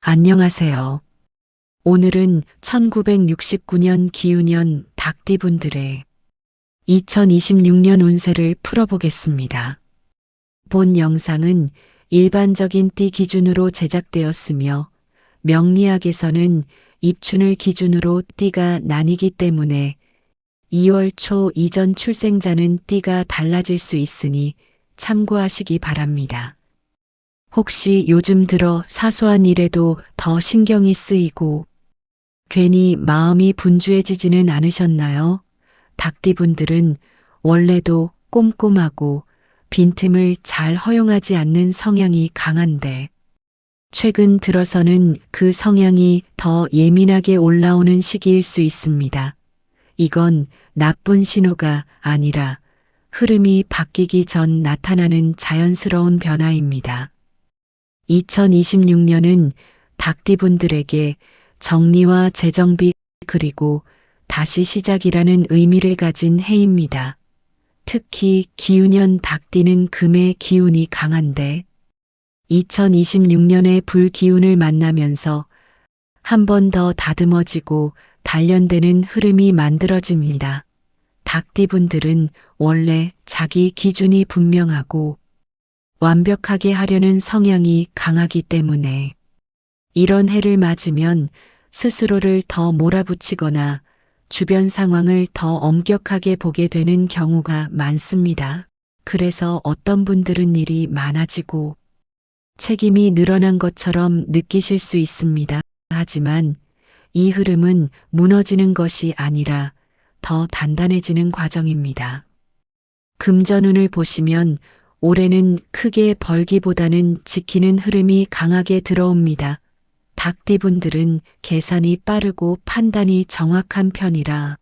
안녕하세요. 오늘은 1969년 기우년 닭띠분들의 2026년 운세를 풀어보겠습니다. 본 영상은 일반적인 띠 기준으로 제작되었으며 명리학에서는 입춘을 기준으로 띠가 나뉘기 때문에 2월 초 이전 출생자는 띠가 달라질 수 있으니 참고하시기 바랍니다. 혹시 요즘 들어 사소한 일에도 더 신경이 쓰이고 괜히 마음이 분주해지지는 않으셨나요? 닭띠분들은 원래도 꼼꼼하고 빈틈을 잘 허용하지 않는 성향이 강한데 최근 들어서는 그 성향이 더 예민하게 올라오는 시기일 수 있습니다. 이건 나쁜 신호가 아니라 흐름이 바뀌기 전 나타나는 자연스러운 변화입니다. 2026년은 닭띠분들에게 정리와 재정비 그리고 다시 시작이라는 의미를 가진 해입니다. 특히 기우년 닭띠는 금의 기운이 강한데 2026년에 불기운을 만나면서 한 번 더 다듬어지고 단련되는 흐름이 만들어집니다. 닭띠분들은 원래 자기 기준이 분명하고 완벽하게 하려는 성향이 강하기 때문에 이런 해를 맞으면 스스로를 더 몰아붙이거나 주변 상황을 더 엄격하게 보게 되는 경우가 많습니다. 그래서 어떤 분들은 일이 많아지고 책임이 늘어난 것처럼 느끼실 수 있습니다. 하지만 이 흐름은 무너지는 것이 아니라 더 단단해지는 과정입니다. 금전운을 보시면 올해는 크게 벌기보다는 지키는 흐름이 강하게 들어옵니다. 닭띠분들은 계산이 빠르고 판단이 정확한 편이라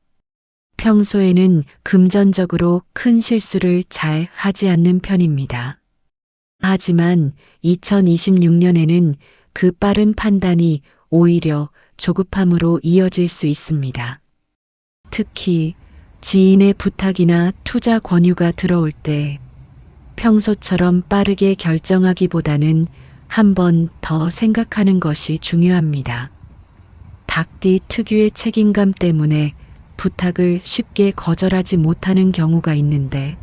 평소에는 금전적으로 큰 실수를 잘 하지 않는 편입니다. 하지만 2026년에는 그 빠른 판단이 오히려 조급함으로 이어질 수 있습니다. 특히 지인의 부탁이나 투자 권유가 들어올 때 평소처럼 빠르게 결정하기보다는 한 번 더 생각하는 것이 중요합니다. 닭띠 특유의 책임감 때문에 부탁을 쉽게 거절하지 못하는 경우가 있는데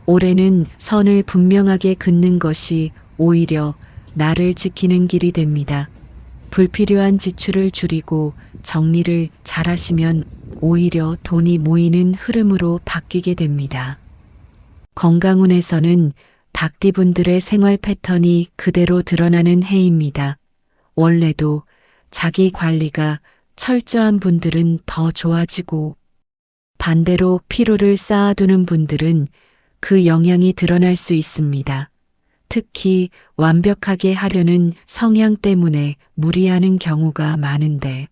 올해는 선을 분명하게 긋는 것이 오히려 나를 지키는 길이 됩니다. 불필요한 지출을 줄이고 정리를 잘하시면 오히려 돈이 모이는 흐름으로 바뀌게 됩니다. 건강운에서는 닭띠분들의 생활 패턴이 그대로 드러나는 해입니다. 원래도 자기 관리가 철저한 분들은 더 좋아지고 반대로 피로를 쌓아두는 분들은 그 영향이 드러날 수 있습니다. 특히 완벽하게 하려는 성향 때문에 무리하는 경우가 많은데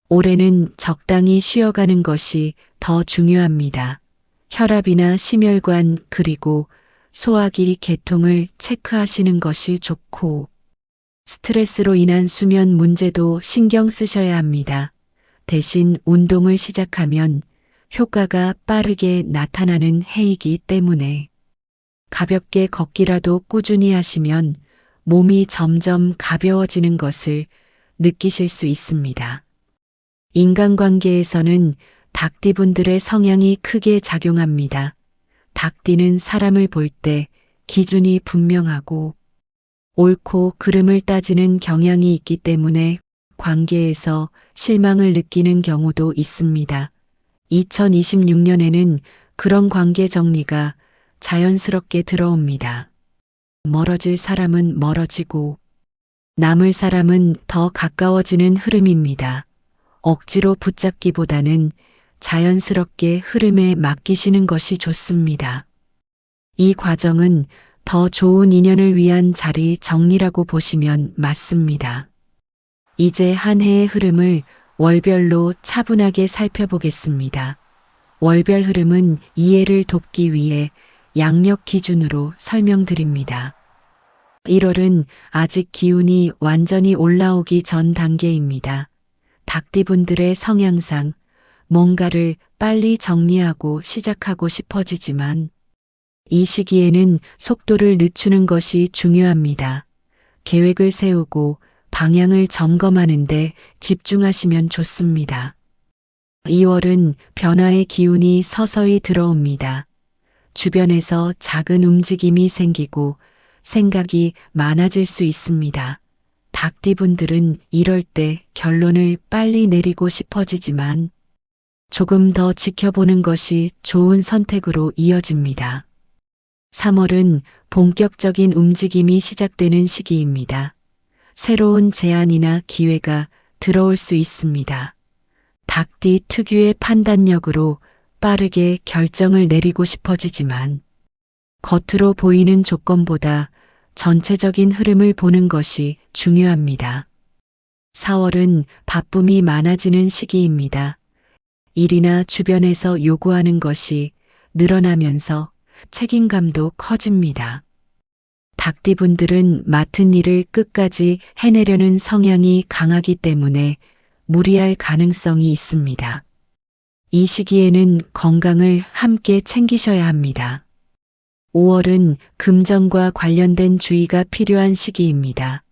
올해는 적당히 쉬어가는 것이 더 중요합니다. 혈압이나 심혈관 그리고 소화기 계통을 체크하시는 것이 좋고 스트레스로 인한 수면 문제도 신경 쓰셔야 합니다. 대신 운동을 시작하면 효과가 빠르게 나타나는 해이기 때문에 가볍게 걷기라도 꾸준히 하시면 몸이 점점 가벼워지는 것을 느끼실 수 있습니다. 인간관계에서는 닭띠분들의 성향이 크게 작용합니다. 닭띠는 사람을 볼 때 기준이 분명하고 옳고 그름을 따지는 경향이 있기 때문에 관계에서 실망을 느끼는 경우도 있습니다. 2026년에는 그런 관계 정리가 자연스럽게 들어옵니다. 멀어질 사람은 멀어지고 남을 사람은 더 가까워지는 흐름입니다. 억지로 붙잡기보다는 자연스럽게 흐름에 맡기시는 것이 좋습니다. 이 과정은 더 좋은 인연을 위한 자리 정리라고 보시면 맞습니다. 이제 한 해의 흐름을 월별로 차분하게 살펴보겠습니다. 월별 흐름은 이해를 돕기 위해 양력 기준으로 설명드립니다. 1월은 아직 기운이 완전히 올라오기 전 단계입니다. 닭띠분들의 성향상 뭔가를 빨리 정리하고 시작하고 싶어지지만 이 시기에는 속도를 늦추는 것이 중요합니다. 계획을 세우고 방향을 점검하는데 집중하시면 좋습니다. 2월은 변화의 기운이 서서히 들어옵니다. 주변에서 작은 움직임이 생기고 생각이 많아질 수 있습니다. 닭띠분들은 이럴 때 결론을 빨리 내리고 싶어지지만 조금 더 지켜보는 것이 좋은 선택으로 이어집니다. 3월은 본격적인 움직임이 시작되는 시기입니다. 새로운 제안이나 기회가 들어올 수 있습니다. 닭띠 특유의 판단력으로 빠르게 결정을 내리고 싶어지지만 겉으로 보이는 조건보다 전체적인 흐름을 보는 것이 중요합니다. 4월은 바쁨이 많아지는 시기입니다. 일이나 주변에서 요구하는 것이 늘어나면서 책임감도 커집니다. 닭띠분들은 맡은 일을 끝까지 해내려는 성향이 강하기 때문에 무리할 가능성이 있습니다. 이 시기에는 건강을 함께 챙기셔야 합니다. 5월은 금전과 관련된 주의가 필요한 시기입니다.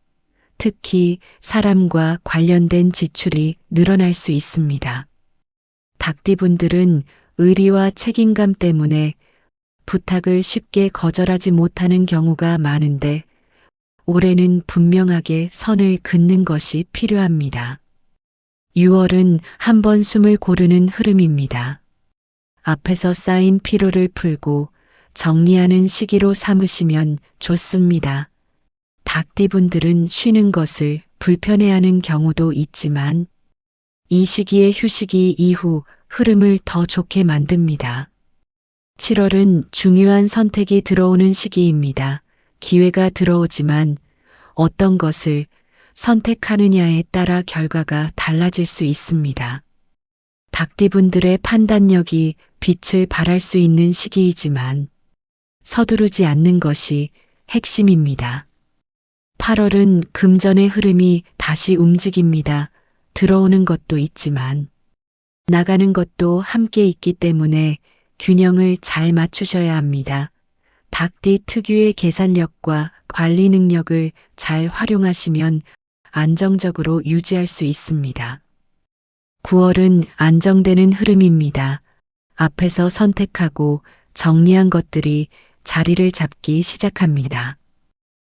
특히 사람과 관련된 지출이 늘어날 수 있습니다. 닭띠분들은 의리와 책임감 때문에 부탁을 쉽게 거절하지 못하는 경우가 많은데 올해는 분명하게 선을 긋는 것이 필요합니다. 6월은 한번 숨을 고르는 흐름입니다. 앞에서 쌓인 피로를 풀고 정리하는 시기로 삼으시면 좋습니다. 닭띠분들은 쉬는 것을 불편해하는 경우도 있지만 이 시기의 휴식이 이후 흐름을 더 좋게 만듭니다. 7월은 중요한 선택이 들어오는 시기입니다. 기회가 들어오지만 어떤 것을 선택하느냐에 따라 결과가 달라질 수 있습니다. 닭띠분들의 판단력이 빛을 발할 수 있는 시기이지만 서두르지 않는 것이 핵심입니다. 8월은 금전의 흐름이 다시 움직입니다. 들어오는 것도 있지만 나가는 것도 함께 있기 때문에 균형을 잘 맞추셔야 합니다. 닭띠 특유의 계산력과 관리 능력을 잘 활용하시면 안정적으로 유지할 수 있습니다. 9월은 안정되는 흐름입니다. 앞에서 선택하고 정리한 것들이 자리를 잡기 시작합니다.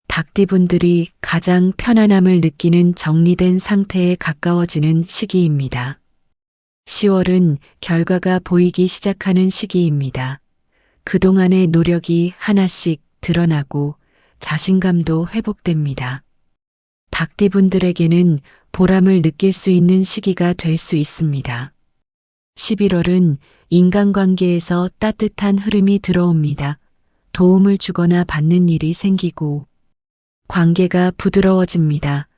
닭띠분들이 가장 편안함을 느끼는 정리된 상태에 가까워지는 시기입니다. 10월은 결과가 보이기 시작하는 시기입니다. 그동안의 노력이 하나씩 드러나고 자신감도 회복됩니다. 닭띠분들에게는 보람을 느낄 수 있는 시기가 될 수 있습니다. 11월은 인간관계에서 따뜻한 흐름이 들어옵니다. 도움을 주거나 받는 일이 생기고 관계가 부드러워집니다.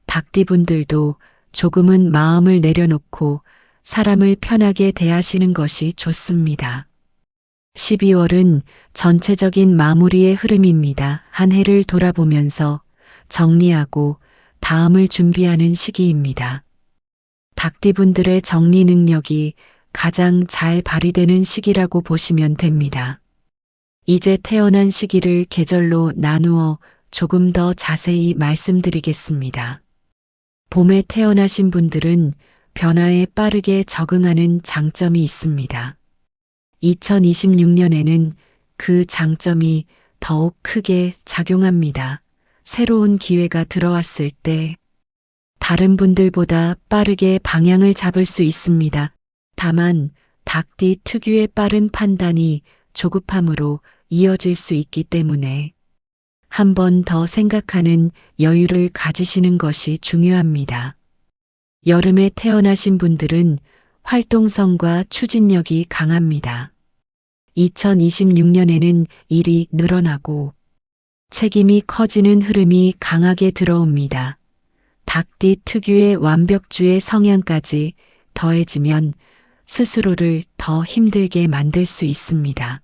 닭띠분들도 조금은 마음을 내려놓고 사람을 편하게 대하시는 것이 좋습니다. 12월은 전체적인 마무리의 흐름입니다. 한 해를 돌아보면서 정리하고 다음을 준비하는 시기입니다. 닭띠분들의 정리 능력이 가장 잘 발휘되는 시기라고 보시면 됩니다. 이제 태어난 시기를 계절로 나누어 조금 더 자세히 말씀드리겠습니다. 봄에 태어나신 분들은 변화에 빠르게 적응하는 장점이 있습니다. 2026년에는 그 장점이 더욱 크게 작용합니다. 새로운 기회가 들어왔을 때 다른 분들보다 빠르게 방향을 잡을 수 있습니다. 다만 닭띠 특유의 빠른 판단이 조급함으로 이어질 수 있기 때문에 한 번 더 생각하는 여유를 가지시는 것이 중요합니다. 여름에 태어나신 분들은 활동성과 추진력이 강합니다. 2026년에는 일이 늘어나고 책임이 커지는 흐름이 강하게 들어옵니다. 닭띠 특유의 완벽주의 성향까지 더해지면 스스로를 더 힘들게 만들 수 있습니다.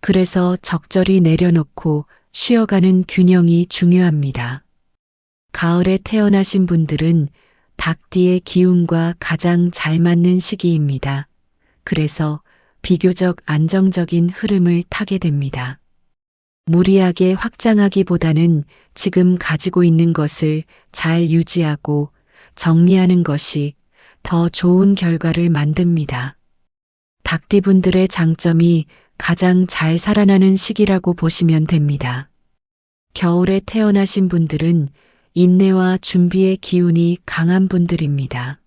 그래서 적절히 내려놓고 쉬어가는 균형이 중요합니다. 가을에 태어나신 분들은 닭띠의 기운과 가장 잘 맞는 시기입니다. 그래서 비교적 안정적인 흐름을 타게 됩니다. 무리하게 확장하기보다는 지금 가지고 있는 것을 잘 유지하고 정리하는 것이 더 좋은 결과를 만듭니다. 닭띠분들의 장점이 가장 잘 살아나는 시기라고 보시면 됩니다. 겨울에 태어나신 분들은 인내와 준비의 기운이 강한 분들입니다.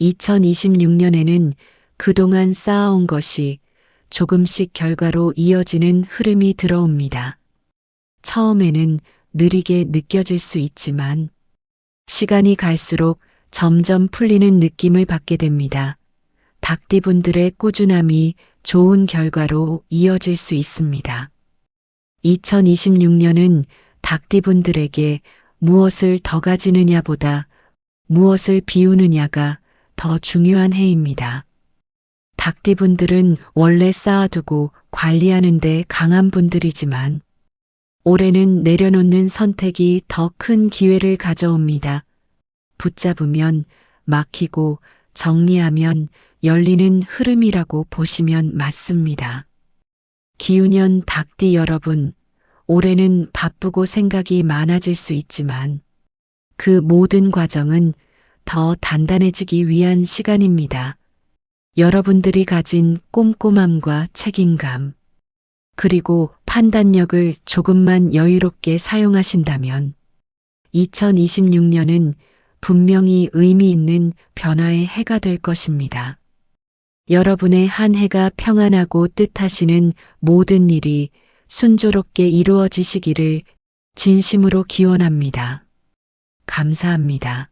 2026년에는 그동안 쌓아온 것이 조금씩 결과로 이어지는 흐름이 들어옵니다. 처음에는 느리게 느껴질 수 있지만 시간이 갈수록 점점 풀리는 느낌을 받게 됩니다. 닭띠분들의 꾸준함이 좋은 결과로 이어질 수 있습니다. 2026년은 닭띠분들에게 무엇을 더 가지느냐보다 무엇을 비우느냐가 더 중요한 해입니다. 닭띠분들은 원래 쌓아두고 관리하는 데 강한 분들이지만 올해는 내려놓는 선택이 더 큰 기회를 가져옵니다. 붙잡으면 막히고 정리하면 열리는 흐름이라고 보시면 맞습니다. 기운년 닭띠 여러분, 올해는 바쁘고 생각이 많아질 수 있지만 그 모든 과정은 더 단단해지기 위한 시간입니다. 여러분들이 가진 꼼꼼함과 책임감, 그리고 판단력을 조금만 여유롭게 사용하신다면 2026년은 분명히 의미 있는 변화의 해가 될 것입니다. 여러분의 한 해가 평안하고 뜻하시는 모든 일이 순조롭게 이루어지시기를 진심으로 기원합니다. 감사합니다.